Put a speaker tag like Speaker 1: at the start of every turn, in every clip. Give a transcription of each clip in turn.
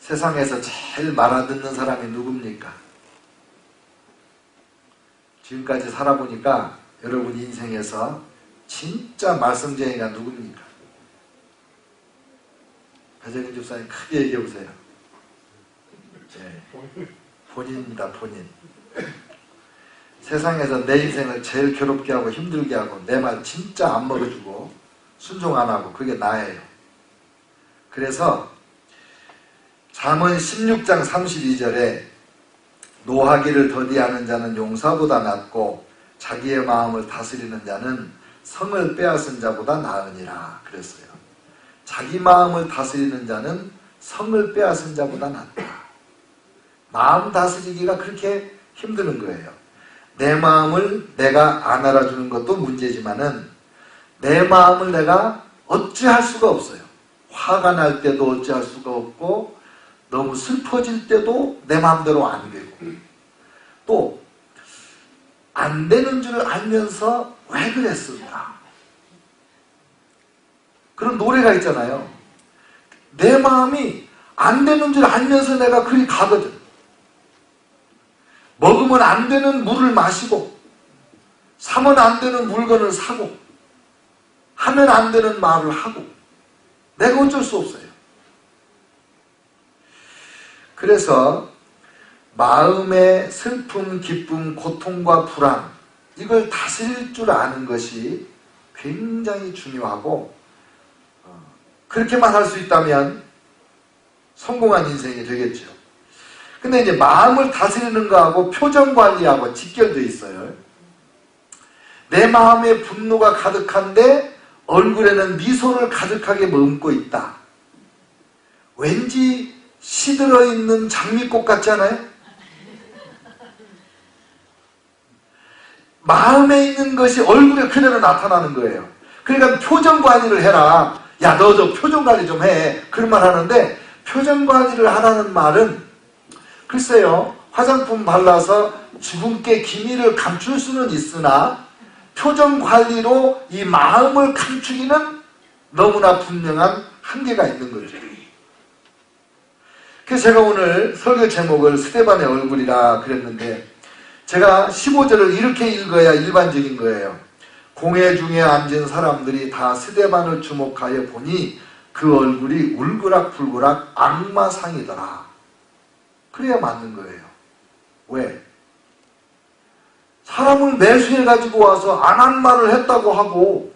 Speaker 1: 세상에서 제일 말 안 듣는 사람이 누굽니까? 지금까지 살아보니까 여러분 인생에서 진짜 말썽쟁이가 누굽니까? 배정인 집사님 크게 얘기해 보세요. 네. 본인입니다. 본인. 세상에서 내 인생을 제일 괴롭게 하고 힘들게 하고 내 말 진짜 안 먹어주고 순종 안 하고 그게 나예요. 그래서 잠언 16장 32절에 노하기를 더디하는 자는 용사보다 낫고 자기의 마음을 다스리는 자는 성을 빼앗은 자보다 나으니라 그랬어요. 자기 마음을 다스리는 자는 성을 빼앗은 자보다 낫다. 마음 다스리기가 그렇게 힘드는 거예요. 내 마음을 내가 안 알아주는 것도 문제지만은 내 마음을 내가 어찌할 수가 없어요. 화가 날 때도 어찌할 수가 없고 너무 슬퍼질 때도 내 마음대로 안 되고 또 안 되는 줄 알면서 왜 그랬을까? 그런 노래가 있잖아요. 내 마음이 안 되는 줄 알면서 내가 그리 가거든. 먹으면 안 되는 물을 마시고 사면 안 되는 물건을 사고 하면 안 되는 말을 하고 내가 어쩔 수 없어요. 그래서 마음의 슬픔, 기쁨, 고통과 불안 이걸 다스릴 줄 아는 것이 굉장히 중요하고 그렇게만 할 수 있다면 성공한 인생이 되겠죠. 근데 이제 마음을 다스리는 거하고 표정 관리하고 직결되어 있어요. 내 마음에 분노가 가득한데 얼굴에는 미소를 가득하게 머금고 있다. 왠지 시들어 있는 장미꽃 같지 않아요? 마음에 있는 것이 얼굴에 그대로 나타나는 거예요. 그러니까 표정 관리를 해라. 야, 너 저 표정 관리 좀 해. 그런 말 하는데 표정 관리를 하라는 말은 글쎄요. 화장품 발라서 주근깨 기미를 감출 수는 있으나 표정 관리로 이 마음을 감추기는 너무나 분명한 한계가 있는 거죠. 그래서 제가 오늘 설교 제목을 스데반의 얼굴이라 그랬는데 제가 15절을 이렇게 읽어야 일반적인 거예요. 공회 중에 앉은 사람들이 다 스데반을 주목하여 보니 그 얼굴이 울그락불그락 악마상이더라. 그래야 맞는 거예요. 왜? 사람을 매수해가지고 와서 안 한 말을 했다고 하고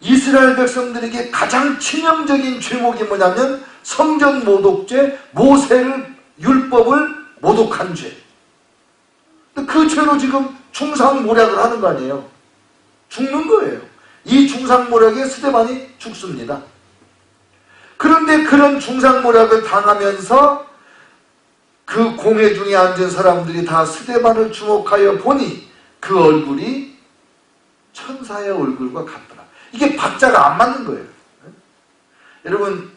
Speaker 1: 이스라엘 백성들에게 가장 치명적인 죄목이 뭐냐면 성전 모독죄, 모세를 율법을 모독한 죄. 그 죄로 지금 중상모략을 하는 거 아니에요. 죽는 거예요. 이 중상모략에 스데반이 죽습니다. 그런데 그런 중상모략을 당하면서 그 공회 중에 앉은 사람들이 다 스데반을 주목하여 보니 그 얼굴이 천사의 얼굴과 같더라. 이게 박자가 안 맞는 거예요. 여러분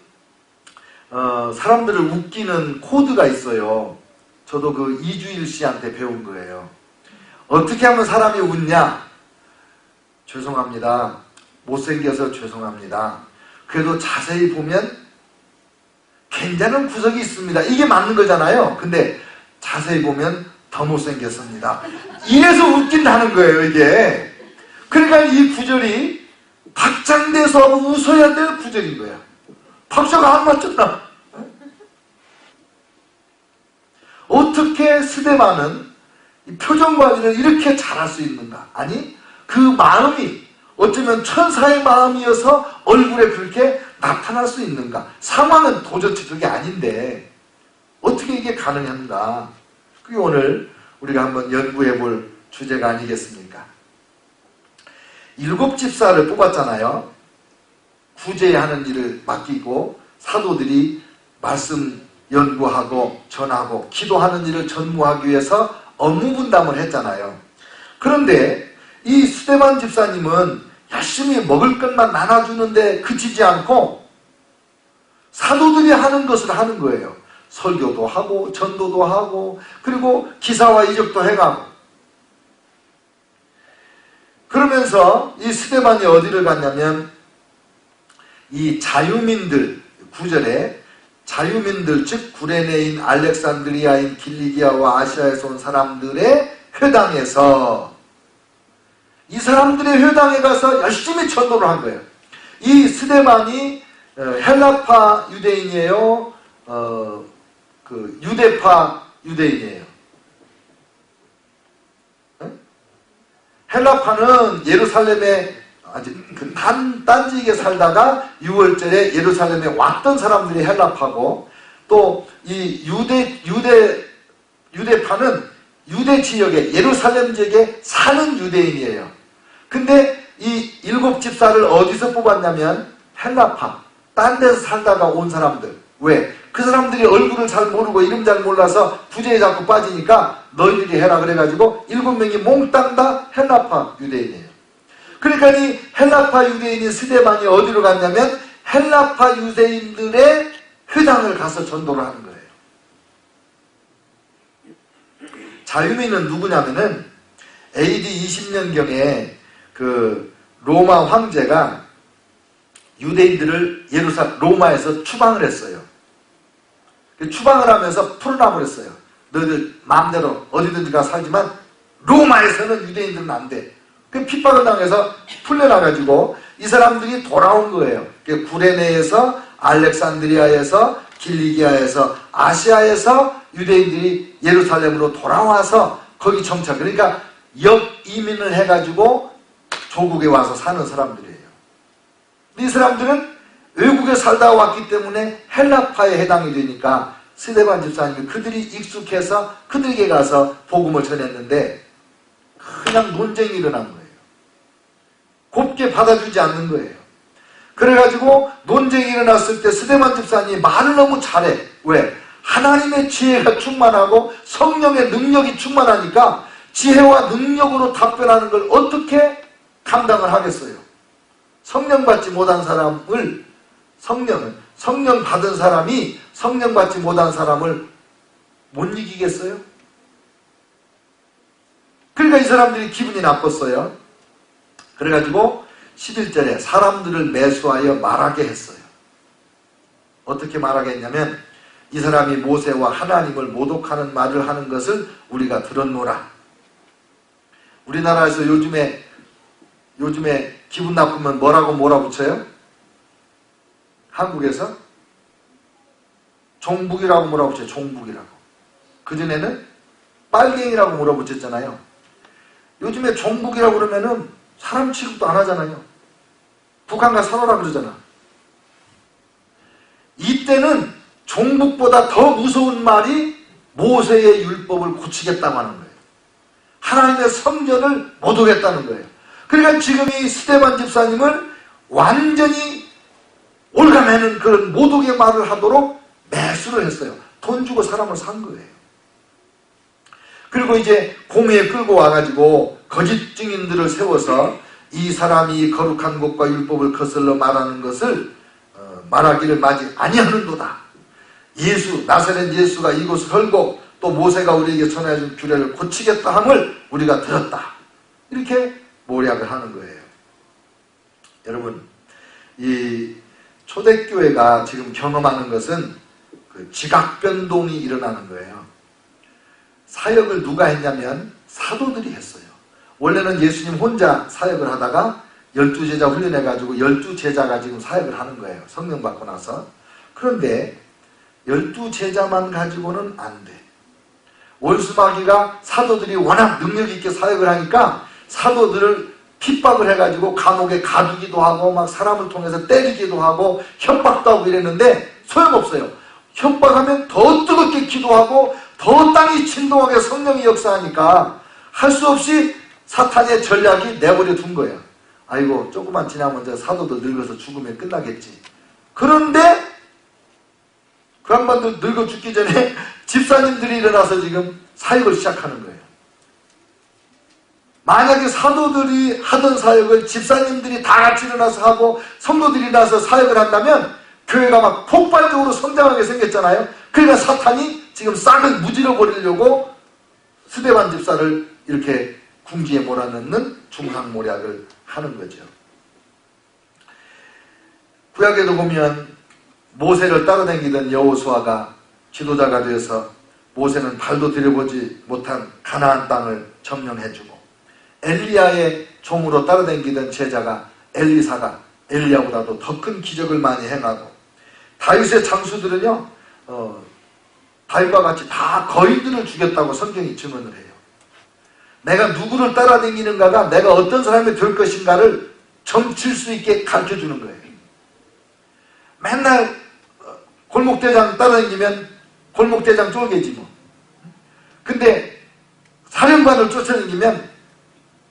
Speaker 1: 사람들을 웃기는 코드가 있어요. 저도 그 이주일 씨한테 배운 거예요. 어떻게 하면 사람이 웃냐? 죄송합니다. 못생겨서 죄송합니다. 그래도 자세히 보면 괜찮은 구석이 있습니다. 이게 맞는 거잖아요. 근데 자세히 보면 더 못생겼습니다. 이래서 웃긴다는 거예요, 이게. 그러니까 이 구절이 박장대소 하고 웃어야 될 구절인 거야. 박자가 안 맞췄다. 어떻게 스데반은 표정 관리를 이렇게 잘할 수 있는가? 아니, 그 마음이 어쩌면 천사의 마음이어서 얼굴에 그렇게 나타날 수 있는가? 상황은 도저히 그게 아닌데 어떻게 이게 가능한가? 그게 오늘 우리가 한번 연구해 볼 주제가 아니겠습니까? 7 집사를 뽑았잖아요. 구제하는 일을 맡기고 사도들이 말씀 연구하고 전하고 기도하는 일을 전무하기 위해서 업무 분담을 했잖아요. 그런데 이 스데반 집사님은 열심히 먹을 것만 나눠주는데 그치지 않고 사도들이 하는 것을 하는 거예요. 설교도 하고 전도도 하고 그리고 기사와 이적도 해가고. 그러면서 이 스데반이 어디를 갔냐면 이 자유민들 9절에 자유민들 즉 구레네인, 알렉산드리아인, 길리기아와 아시아에서 온 사람들의 회당에서 이 사람들의 회당에 가서 열심히 전도를 한 거예요. 이 스데반이 헬라파 유대인이에요? 그 유대파 유대인이에요? 헬라파는 예루살렘에 그 딴지에 살다가 6월절에 예루살렘에 왔던 사람들이 헬라파고, 또 이 유대파는 유대 지역에 예루살렘 지역에 사는 유대인이에요. 근데 이 7집사를 어디서 뽑았냐면 헬라파, 딴 데서 살다가 온 사람들. 왜? 그 사람들이 얼굴을 잘 모르고 이름 잘 몰라서 부재에 자꾸 빠지니까 너희들이 해라 그래가지고 7명이 몽땅 다 헬라파 유대인이에요. 그러니까 이 헬라파 유대인인 스데반이 어디로 갔냐면 헬라파 유대인들의 회당을 가서 전도를 하는 거예요. 자유민은 누구냐면은 AD 20년경에 그 로마 황제가 유대인들을 로마에서 추방을 했어요. 추방을 하면서 풀어나무 했어요. 너희들 마음대로 어디든지 가 살지만 로마에서는 유대인들은 안 돼. 그 핍박을 당해서 풀려나가지고 이 사람들이 돌아온 거예요. 구레네에서, 알렉산드리아에서, 길리기아에서, 아시아에서 유대인들이 예루살렘으로 돌아와서 거기 정착, 그러니까 역이민을 해가지고 조국에 와서 사는 사람들이에요. 이 사람들은 외국에 살다 왔기 때문에 헬라파에 해당이 되니까 스데반 집사님이 그들이 익숙해서 그들에게 가서 복음을 전했는데 그냥 논쟁이 일어난 거예요. 곱게 받아주지 않는 거예요. 그래가지고 논쟁이 일어났을 때 스데반 집사님이 말을 너무 잘해. 왜? 하나님의 지혜가 충만하고 성령의 능력이 충만하니까 지혜와 능력으로 답변하는 걸 어떻게 감당을 하겠어요? 성령 받지 못한 사람을, 성령 받은 사람이 성령 받지 못한 사람을 못 이기겠어요? 그러니까 이 사람들이 기분이 나빴어요. 그래가지고 11절에 사람들을 매수하여 말하게 했어요. 어떻게 말하게 했냐면 이 사람이 모세와 하나님을 모독하는 말을 하는 것을 우리가 들었노라. 우리나라에서 요즘에 기분 나쁘면 뭐라고 몰아붙여요? 한국에서? 종북이라고 몰아붙여요. 종북이라고. 그전에는 빨갱이라고 몰아붙였잖아요. 요즘에 종북이라고 그러면은 사람 취급도 안 하잖아요. 북한과 살아라 그러잖아. 이때는 종북보다 더 무서운 말이 모세의 율법을 고치겠다고 하는 거예요. 하나님의 성전을 모독했다는 거예요. 그러니까 지금 이 스데반 집사님을 완전히 올가매는 그런 모독의 말을 하도록 매수를 했어요. 돈 주고 사람을 산 거예요. 그리고 이제 공회에 끌고 와가지고 거짓 증인들을 세워서 이 사람이 거룩한 것과 율법을 거슬러 말하는 것을 말하기를 마지 아니하는도다. 나사렛 예수가 이곳을 헐고 또 모세가 우리에게 전해준 규례를 고치겠다 함을 우리가 들었다. 이렇게 모략을 하는 거예요. 여러분, 이 초대교회가 지금 경험하는 것은 그 지각변동이 일어나는 거예요. 사역을 누가 했냐면 사도들이 했어요. 원래는 예수님 혼자 사역을 하다가 12제자 훈련해가지고 12제자가 지금 사역을 하는 거예요. 성령 받고 나서. 그런데 12제자만 가지고는 안 돼. 원수마귀가 사도들이 워낙 능력 있게 사역을 하니까 사도들을 핍박을 해가지고 감옥에 가두기도 하고 막 사람을 통해서 때리기도 하고 협박도 하고 이랬는데 소용없어요. 협박하면 더 뜨겁게 기도하고 더 땅이 진동하게 성령이 역사하니까 할 수 없이 사탄의 전략이 내버려 둔 거예요. 아이고 조금만 지나면 저 사도들 늙어서 죽으면 끝나겠지. 그런데 그 양반들 늙어 죽기 전에 집사님들이 일어나서 지금 사역을 시작하는 거예요. 만약에 사도들이 하던 사역을 집사님들이 다 같이 일어나서 하고 성도들이 일어나서 사역을 한다면 교회가 막 폭발적으로 성장하게 생겼잖아요. 그러니까 사탄이 지금 싹을 무질러 버리려고 스데반 집사를 이렇게 궁지에 몰아넣는 중상모략을 하는 거죠. 구약에도 보면 모세를 따라다니던 여호수아가 지도자가 되어서 모세는 발도 들여보지 못한 가나안 땅을 점령해주고, 엘리야의 종으로 따라다니던 제자가 엘리사가 엘리야보다도 더 큰 기적을 많이 행하고, 다윗의 장수들은요 다윗과 같이 다 거인들을 죽였다고 성경이 증언을 해요. 내가 누구를 따라다니는가가 내가 어떤 사람이 될 것인가를 점칠 수 있게 가르쳐주는 거예요. 맨날 골목대장 따라다니면 골목대장 쫄개지 뭐. 근데 사령관을 쫓아다니면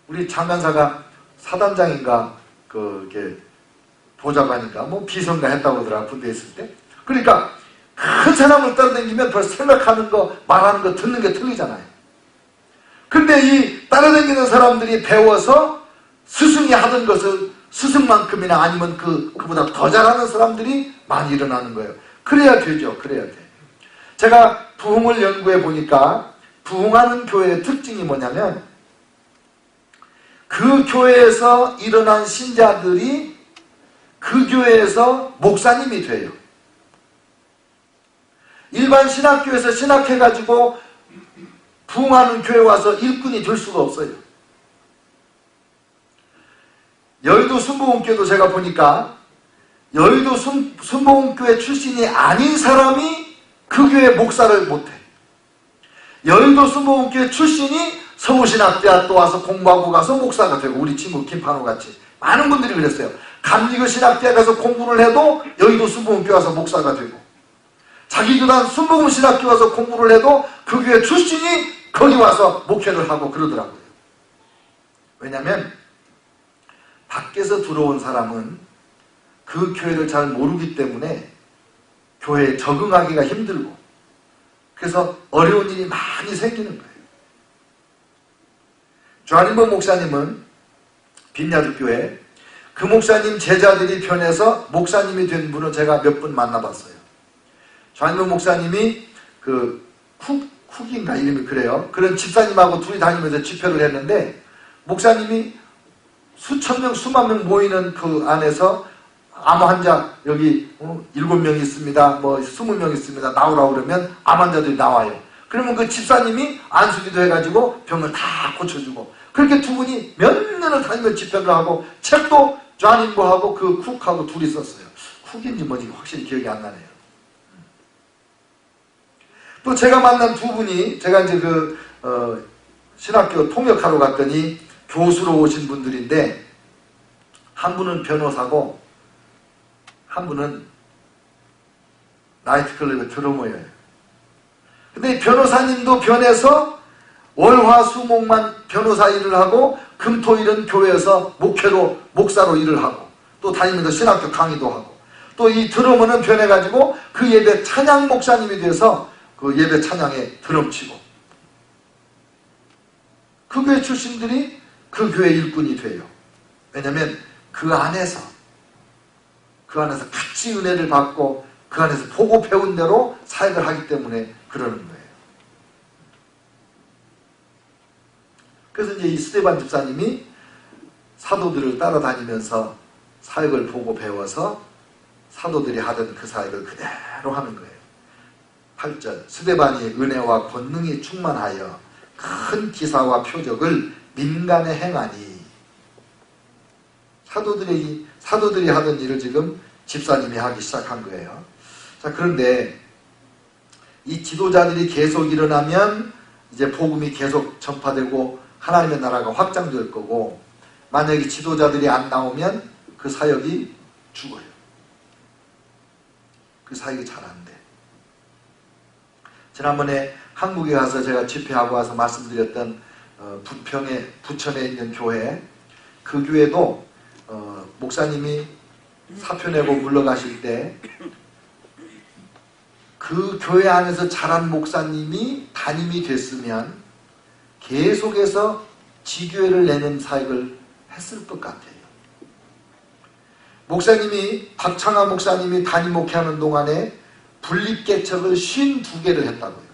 Speaker 1: 우리 장관사가 사단장인가 그게 보좌관인가 뭐 비서인가 했다고 하더라, 군대에 있을 때. 그러니까 큰 사람을 따라다니면 벌써 생각하는 거 말하는 거 듣는 게 틀리잖아요. 근데 이 따라다니는 사람들이 배워서 스승이 하던 것을 스승만큼이나 아니면 그보다 더 잘하는 사람들이 많이 일어나는 거예요. 그래야 되죠. 그래야 돼. 제가 부흥을 연구해 보니까 부흥하는 교회의 특징이 뭐냐면, 그 교회에서 일어난 신자들이 그 교회에서 목사님이 돼요. 일반 신학교에서 신학해가지고 부흥하는 교회 와서 일꾼이 될 수가 없어요. 여의도 순복음교회도 제가 보니까 여의도 순복음교회 출신이 아닌 사람이 그 교회 목사를 못해. 여의도 순복음교회 출신이 서울신학대학교 와서 공부하고 가서 목사가 되고, 우리 친구 김판호 같이 많은 분들이 그랬어요. 감리교 신학대에 가서 공부를 해도 여의도 순복음교회 와서 목사가 되고, 자기 교단 순복음신학교 와서 공부를 해도 그 교회 출신이 거기 와서 목회를 하고 그러더라고요. 왜냐하면 밖에서 들어온 사람은 그 교회를 잘 모르기 때문에 교회에 적응하기가 힘들고, 그래서 어려운 일이 많이 생기는 거예요. 조한인범 목사님은 빈야드교회, 그 목사님 제자들이 변해서 목사님이 된 분은 제가 몇 분 만나봤어요. 조한인범 목사님이 쿡인가 이름이 그래요. 그런 집사님하고 둘이 다니면서 집회를 했는데, 목사님이 수천 명, 수만 명 모이는 그 안에서 암 환자 여기 7명 있습니다, 뭐 20명 있습니다, 나오라고 그러면 암 환자들이 나와요. 그러면 그 집사님이 안수기도 해가지고 병을 다 고쳐주고, 그렇게 두 분이 몇 년을 다니며 집회를 하고, 책도 좌님부하고 그 쿡하고 둘이 썼어요. 쿡인지 뭔지 확실히 기억이 안 나네요. 또 제가 만난 두 분이, 제가 이제 신학교 통역하러 갔더니 교수로 오신 분들인데, 한 분은 변호사고 한 분은 나이트클럽의 드러머예요. 근데 이 변호사님도 변해서 월화수목만 변호사 일을 하고, 금토일은 교회에서 목사로 일을 하고, 또 다니면서 신학교 강의도 하고, 또 이 드러머는 변해가지고 그 예배 찬양 목사님이 돼서 그 예배 찬양에 드럼 치고, 그 교회 출신들이 그 교회 일꾼이 돼요. 왜냐하면 그 안에서 같이 은혜를 받고 그 안에서 보고 배운 대로 사역을 하기 때문에 그러는 거예요. 그래서 이제 이 스데반 집사님이 사도들을 따라다니면서 사역을 보고 배워서 사도들이 하던 그 사역을 그대로 하는 거예요. 8절, 스데반이 은혜와 권능이 충만하여 큰 기사와 표적을 민간에 행하니, 사도들이 하던 일을 지금 집사님이 하기 시작한 거예요. 자, 그런데 이 지도자들이 계속 일어나면 이제 복음이 계속 전파되고 하나님의 나라가 확장될 거고, 만약에 지도자들이 안 나오면 그 사역이 죽어요. 그 사역이 잘 안 돼. 지난번에 한국에 가서 제가 집회하고 와서 말씀드렸던 부천에 있는 교회, 그 교회도 목사님이 사표 내고 물러가실 때 그 교회 안에서 자란 목사님이 담임이 됐으면 계속해서 지교회를 내는 사역을 했을 것 같아요. 목사님이, 박창하 목사님이 담임 목회하는 동안에 분립개척을 52개를 했다고요.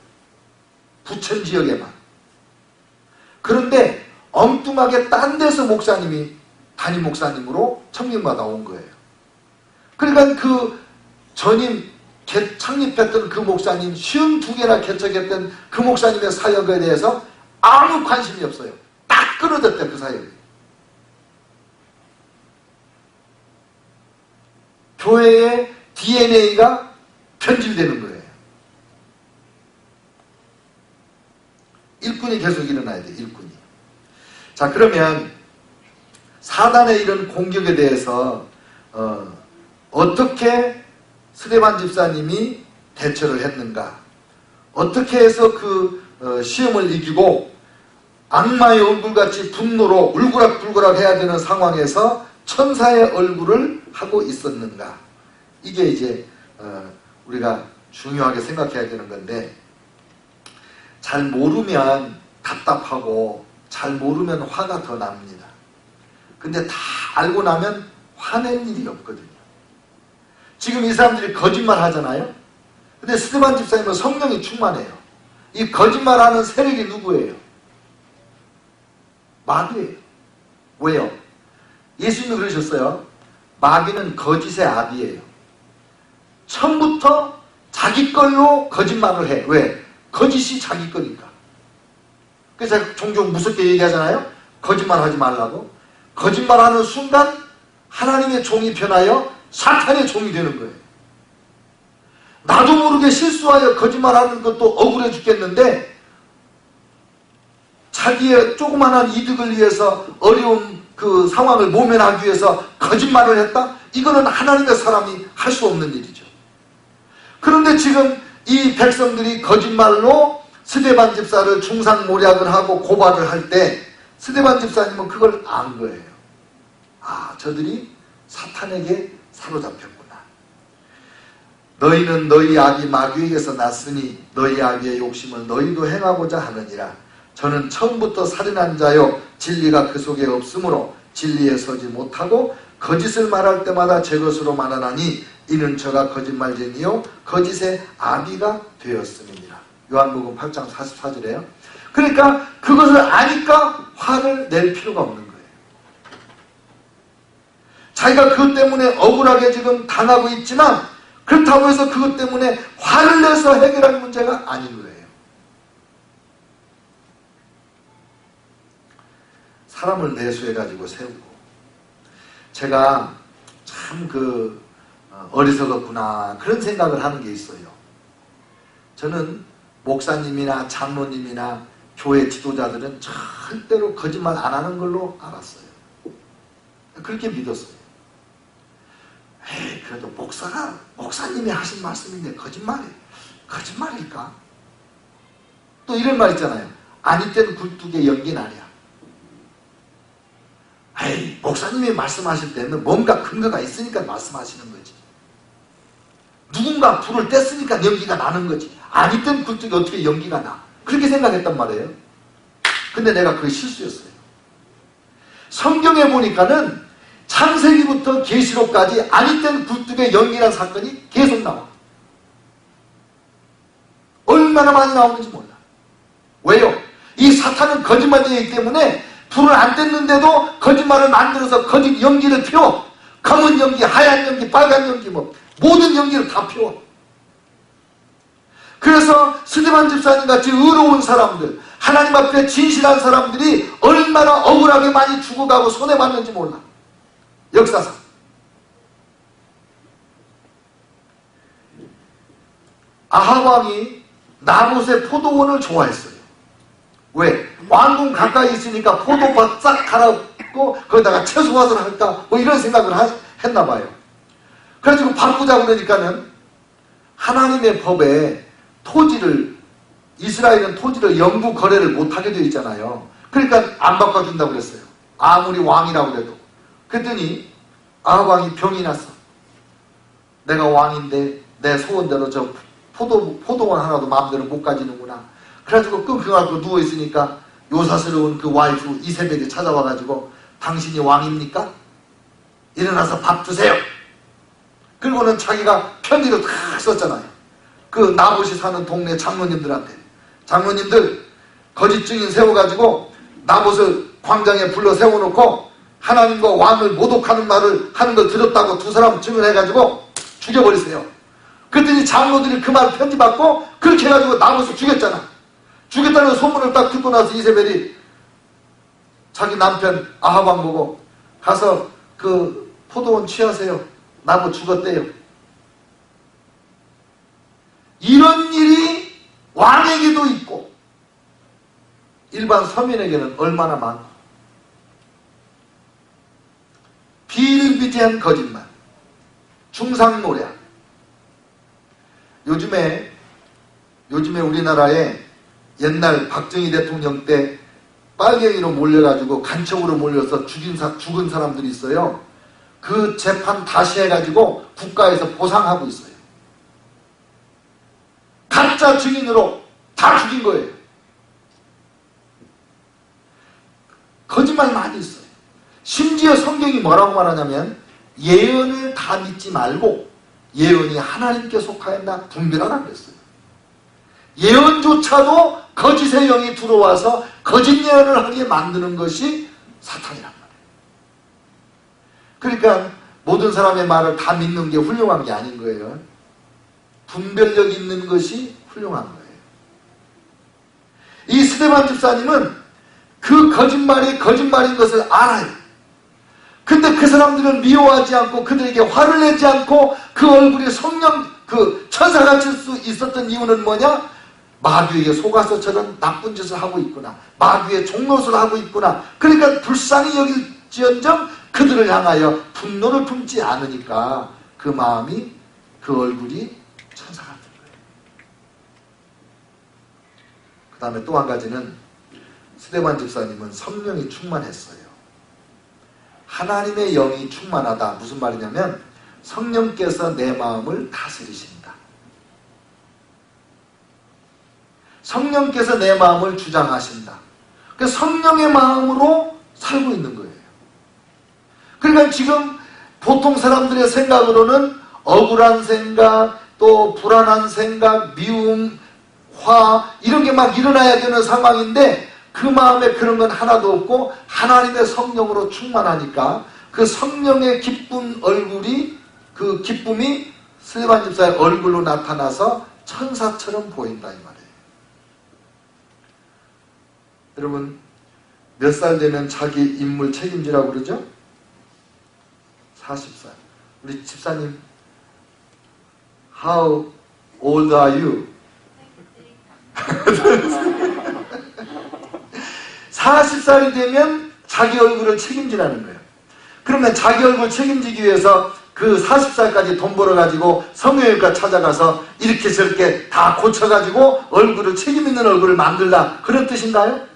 Speaker 1: 부천 지역에만. 그런데 엉뚱하게 딴 데서 목사님이 담임 목사님으로 청명받아 온 거예요. 그러니까 그 전임 창립했던 그 목사님 52개나 개척했던 그 목사님의 사역에 대해서 아무 관심이 없어요. 딱 끊어졌대 그 사역이. 교회의 DNA가 변질되는 거예요. 일꾼이 계속 일어나야 돼. 일꾼이. 자, 그러면 사단의 이런 공격에 대해서 어떻게 스데반 집사님이 대처를 했는가? 어떻게 해서 그 시험을 이기고 악마의 얼굴같이 분노로 울그락불그락 해야 되는 상황에서 천사의 얼굴을 하고 있었는가? 이게 이제 우리가 중요하게 생각해야 되는 건데, 잘 모르면 답답하고 잘 모르면 화가 더 납니다. 근데 다 알고 나면 화낼 일이 없거든요. 지금 이 사람들이 거짓말 하잖아요. 근데 스데반 집사님은 성령이 충만해요. 이 거짓말하는 세력이 누구예요? 마귀예요. 왜요? 예수님이 그러셨어요. 마귀는 거짓의 아비예요. 처음부터 자기 걸로 거짓말을 해. 왜? 거짓이 자기 거니까. 그래서 제가 종종 무섭게 얘기하잖아요. 거짓말하지 말라고. 거짓말하는 순간 하나님의 종이 변하여 사탄의 종이 되는 거예요. 나도 모르게 실수하여 거짓말하는 것도 억울해 죽겠는데 자기의 조그만한 이득을 위해서 어려운 그 상황을 모면하기 위해서 거짓말을 했다? 이거는 하나님의 사람이 할 수 없는 일이죠. 그런데 지금 이 백성들이 거짓말로 스데반 집사를 중상모략을 하고 고발을 할 때 스데반 집사님은 그걸 안 거예요. 아, 저들이 사탄에게 사로잡혔구나. 너희는 너희 아비 마귀에게서 났으니 너희 아비의 욕심을 너희도 행하고자 하느니라. 저는 처음부터 살인한 자요 진리가 그 속에 없으므로 진리에 서지 못하고 거짓을 말할 때마다 제 것으로 말하나니 이는 저가 거짓말쟁이요 거짓의 아비가 되었음이니라. 요한복음 8장 44절에요. 그러니까 그것을 아니까 화를 낼 필요가 없는 거예요. 자기가 그것 때문에 억울하게 지금 당하고 있지만 그렇다고 해서 그것 때문에 화를 내서 해결할 문제가 아닌 거예요. 사람을 내수해가지고 세우고. 제가 참 어리석었구나 그런 생각을 하는 게 있어요. 저는 목사님이나 장로님이나 교회 지도자들은 절대로 거짓말 안 하는 걸로 알았어요. 그렇게 믿었어요. 에이, 그래도 목사님이 하신 말씀인데 거짓말일까? 또 이런 말 있잖아요. 아니 땐 굴뚝에 연기 나랴. 에이, 목사님이 말씀하실 때는 뭔가 근거가 있으니까 말씀하시는 거지. 누군가 불을 뗐으니까 연기가 나는 거지. 아니 땐 굴뚝에 어떻게 연기가 나? 그렇게 생각했단 말이에요. 근데 내가 그게 실수였어요. 성경에 보니까는 창세기부터 계시록까지 아니 땐 굴뚝에 연기라는 사건이 계속 나와. 얼마나 많이 나오는지 몰라. 왜요? 이 사탄은 거짓말쟁이기 때문에 불을 안 뗐는데도 거짓말을 만들어서 거짓 연기를 피워. 검은 연기, 하얀 연기, 빨간 연기, 모든 연기를 다 피워. 그래서 스데반 집사님 같이 의로운 사람들, 하나님 앞에 진실한 사람들이 얼마나 억울하게 많이 죽어가고 손해봤는지 몰라. 역사상. 아합 왕이 나봇의 포도원을 좋아했어요. 왜? 왕궁 가까이 있으니까 포도밭 싹 갈아엎고 거기다가 채소밭을 할까? 이런 생각을 했나 봐요. 그래가지고 바꾸자 그러니까는 하나님의 법에 이스라엘은 토지를 영구 거래를 못하게 되어 있잖아요. 그러니까 안 바꿔준다고 그랬어요. 아무리 왕이라고 그래도. 그랬더니 아합 왕이 병이 났어. 내가 왕인데 내 소원대로 저 포도원 하나도 마음대로 못 가지는구나. 그래가지고 끙끙 누워있으니까 요사스러운 그 와이프 이세벨이 찾아와가지고 당신이 왕입니까? 일어나서 밥 드세요. 그리고는 자기가 편지를 탁 썼잖아요. 그 나봇이 사는 동네 장로님들한테. 장로님들 거짓 증인 세워가지고 나봇을 광장에 불러 세워놓고 하나님과 왕을 모독하는 말을 하는 걸 들었다고 두 사람 증언해가지고 죽여버리세요. 그랬더니 장로들이 그 말 편지받고 그렇게 해가지고 나무에서 죽였잖아. 죽였다는 소문을 딱 듣고 나서 이세벨이 자기 남편 아하방 보고 가서 그 포도원 취하세요. 나무 죽었대요. 이런 일이 왕에게도 있고 일반 서민에게는 얼마나 많고, 비일비재한 거짓말, 중상모략. 요즘에 우리나라에 옛날 박정희 대통령 때 빨갱이로 몰려가지고 간첩으로 몰려서 죽은 사람들이 있어요. 그 재판 다시 해가지고 국가에서 보상하고 있어요. 가짜 증인으로 다 죽인 거예요. 거짓말 많이 있어요. 심지어 성경이 뭐라고 말하냐면 예언을 다 믿지 말고 예언이 하나님께 속하였나 분별하라 그랬어요. 예언조차도 거짓의 영이 들어와서 거짓 예언을 하게 만드는 것이 사탄이란 말이에요. 그러니까 모든 사람의 말을 다 믿는 게 훌륭한 게 아닌 거예요. 분별력 있는 것이 훌륭한 거예요. 이 스데반 집사님은 그 거짓말이 거짓말인 것을 알아요. 근데 그 사람들은 미워하지 않고 그들에게 화를 내지 않고 그 얼굴에 성령, 그 천사같이 수 있었던 이유는 뭐냐? 마귀에게 속아서 저런 나쁜 짓을 하고 있구나. 마귀의 종노릇을 하고 있구나. 그러니까 불쌍히 여길지언정 그들을 향하여 분노를 품지 않으니까 그 마음이, 그 얼굴이 천사 같은 거예요. 그 다음에 또 한 가지는 스데반 집사님은 성령이 충만했어요. 하나님의 영이 충만하다. 무슨 말이냐면 성령께서 내 마음을 다스리신다. 성령께서 내 마음을 주장하신다. 그러니까 성령의 마음으로 살고 있는 거예요. 그러니까 지금 보통 사람들의 생각으로는 억울한 생각, 또 불안한 생각, 미움, 화 이런 게 막 일어나야 되는 상황인데 그 마음에 그런 건 하나도 없고 하나님의 성령으로 충만하니까 그 성령의 기쁜 얼굴이, 그 기쁨이 스데반 집사의 얼굴로 나타나서 천사처럼 보인다 이 말이에요. 여러분 몇 살 되면 자기 인물 책임지라고 그러죠? 40살. 우리 집사님 How old are you? 40살이 되면 자기 얼굴을 책임지라는 거예요. 그러면 자기 얼굴 책임지기 위해서 그 40살까지 돈 벌어가지고 성형외과 찾아가서 이렇게 저렇게 다 고쳐가지고 얼굴을 책임 있는 얼굴을 만들라 그런 뜻인가요?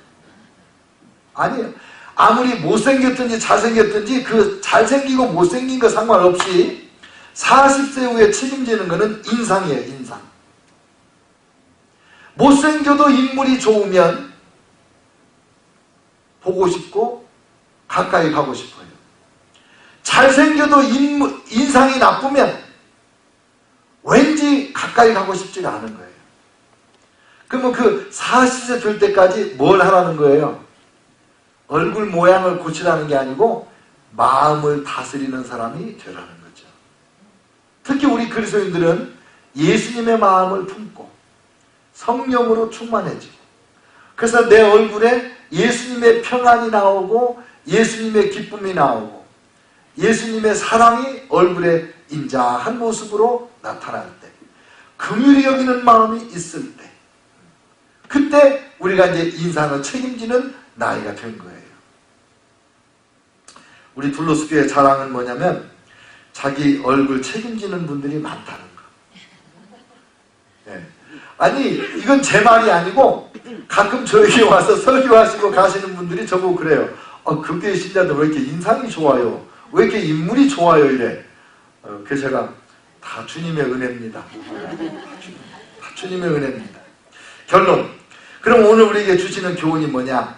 Speaker 1: 아니에요. 아무리 못생겼든지 잘생겼든지 그 잘생기고 못생긴 거 상관없이 40세 후에 책임지는 거는 인상이에요. 인상. 못생겨도 인물이 좋으면 보고 싶고 가까이 가고 싶어요. 잘생겨도 인상이 나쁘면 왠지 가까이 가고 싶지가 않은 거예요. 그러면 그 40세 될 때까지 뭘 하라는 거예요? 얼굴 모양을 고치라는 게 아니고 마음을 다스리는 사람이 되라는 거죠. 특히 우리 그리스도인들은 예수님의 마음을 품고 성령으로 충만해지고, 그래서 내 얼굴에 예수님의 평안이 나오고 예수님의 기쁨이 나오고 예수님의 사랑이 얼굴에 인자한 모습으로 나타날 때, 긍휼히 여기는 마음이 있을 때, 그때 우리가 이제 인상을 책임지는 나이가 된 거예요. 우리 둘로스 교회 자랑은 뭐냐면 자기 얼굴 책임지는 분들이 많다는 거. 네. 아니 이건 제 말이 아니고 가끔 저에게 와서 설교하시고 가시는 분들이 저보고 그래요. 그 교회 신자들 왜 이렇게 인상이 좋아요? 왜 이렇게 인물이 좋아요? 이래. 그래서 제가 다 주님의 은혜입니다. 다 주님의 은혜입니다. 결론. 그럼 오늘 우리에게 주시는 교훈이 뭐냐?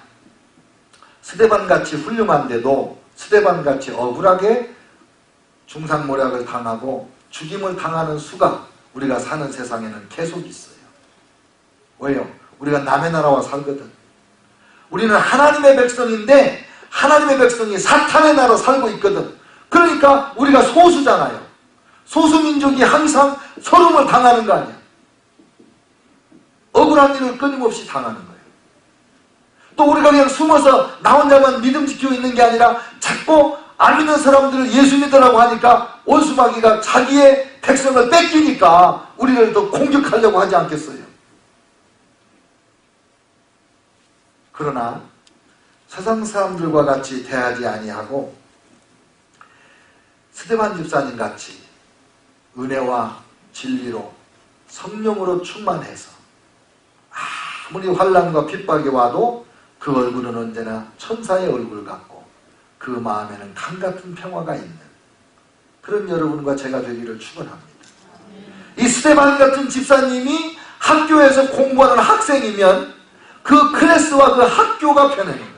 Speaker 1: 스데반같이 훌륭한데도 스데반같이 억울하게 중상모략을 당하고 죽임을 당하는 수가 우리가 사는 세상에는 계속 있어요. 왜요? 우리가 남의 나라와 살거든. 우리는 하나님의 백성인데 하나님의 백성이 사탄의 나라로 살고 있거든. 그러니까 우리가 소수잖아요. 소수민족이 항상 소름을 당하는 거 아니야. 억울한 일을 끊임없이 당하는 거예요. 또 우리가 그냥 숨어서 나 혼자만 믿음 지키고 있는 게 아니라 자꾸 안 믿는 사람들을 예수 믿으라고 하니까 원수마귀가 자기의 백성을 뺏기니까 우리를 더 공격하려고 하지 않겠어요. 그러나 세상 사람들과 같이 대하지 아니하고 스데반 집사님 같이 은혜와 진리로 성령으로 충만해서 아무리 환난과 핍박이 와도 그 얼굴은 언제나 천사의 얼굴 같고 그 마음에는 강같은 평화가 있는 그런 여러분과 제가 되기를 축원합니다. 이 스데반 같은 집사님이 학교에서 공부하는 학생이면 그 클래스와 그 학교가 편해는 거예요.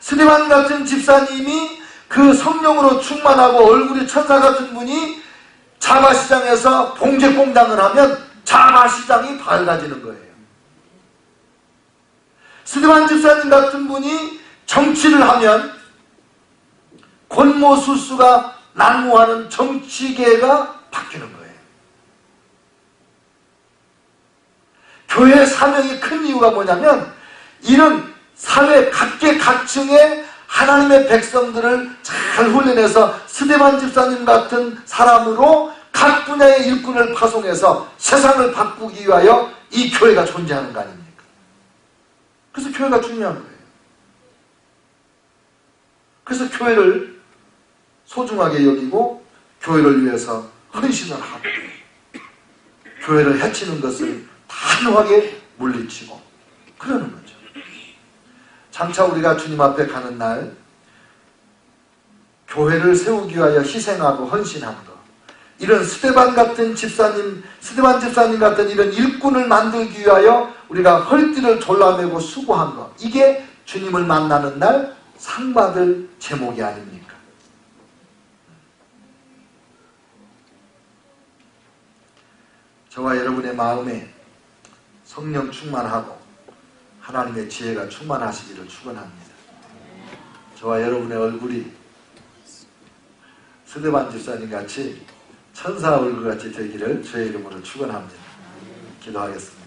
Speaker 1: 스데반 같은 집사님이 그 성령으로 충만하고 얼굴이 천사 같은 분이 자바시장에서 봉제공당을 하면 자바시장이 밝아지는 거예요. 스데반 집사님 같은 분이 정치를 하면 권모술수가 난무하는 정치계가 바뀌는 거예요. 교회의 사명이 큰 이유가 뭐냐면 이런 사회 각계각층의 하나님의 백성들을 잘 훈련해서 스데반 집사님 같은 사람으로 각 분야의 일꾼을 파송해서 세상을 바꾸기 위하여 이 교회가 존재하는 거 아닙니까? 그래서 교회가 중요한 거예요. 그래서 교회를 소중하게 여기고 교회를 위해서 헌신을 하고 교회를 해치는 것을 단호하게 물리치고 그러는 거죠. 장차 우리가 주님 앞에 가는 날 교회를 세우기 위하여 희생하고 헌신한 것, 이런 스데반 집사님 같은 이런 일꾼을 만들기 위하여 우리가 헐띠를 졸라매고 수고한 것, 이게 주님을 만나는 날 상 받을 제목이 아닙니까? 저와 여러분의 마음에 성령 충만하고 하나님의 지혜가 충만하시기를 축원합니다. 저와 여러분의 얼굴이 스데반 집사님 같이 천사 얼굴 같이 되기를 주의 이름으로 축원합니다. 기도하겠습니다.